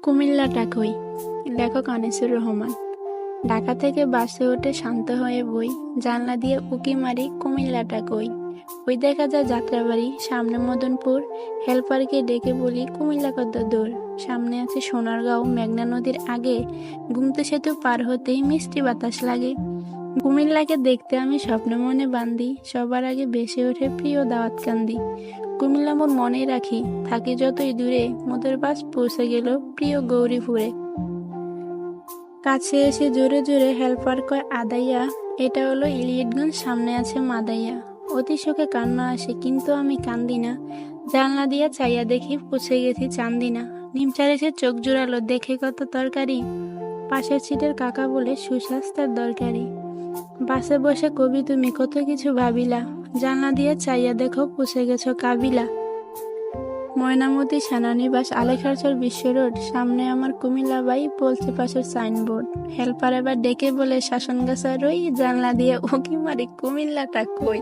কুমিল্লাটা কই? লেখক আনিসুর রহমান। ঢাকা থেকে বাসে উঠে শান্ত হয়ে বই, জানলা দিয়ে উঁকি মারি কুমিল্লাটা কই। ওই দেখা যায় যাত্রাবাড়ি, সামনে মদনপুর। হেল্পারকে ডেকে বলি কুমিল্লা কত দূর। সামনে আছে সোনারগাঁও, মেঘনা নদীর আগে। গুমতি সেতু পার হতেই মিষ্টি বাতাস লাগে। কুমিল্লাকে দেখতে আমি স্বপ্ন মনে বান্ধি, সবার আগে বেসে ওঠে প্রিয় দাওয়াত কান্দি। কুমিল্লা মোর মনে রাখি, থাকি যতই দূরে, মোদের বাস পৌঁছে গেল প্রিয় গৌরীপুরে। কাছে এসে জোরে জোরে হেল্পার কয় আদাইয়া, এটা হলো ইলিয়টগঞ্জ, সামনে আছে মাদাইয়া। অতি শোকে কান্না আসে কিন্তু আমি কান্দি না। জানলা দিয়া চাইয়া দেখি পৌঁছে গেছি চান্দিনা। নিমচার এসে চোখ জোড়ালো, দেখে কত তরকারি। পাশের সিটের কাকা বলে সুস্বাস্থ্যের দরকারি। বাসে বসে কবি তুমি কত কিছু ভাবিলা, জানলা দিয়ে চাইয়া দেখো পৌঁছে গেছো কাবিলা। ময়নামতি সেনানিবাস, আলেখারচর বিশ্ব রোড, সামনে আমার কুমিল্লা বাই, বলছে পাশের সাইনবোর্ড। হেল্পার এবার ডেকে বলে শাসনগাছা রই, জানলা দিয়ে উঁকি মারি কুমিল্লাটা কই।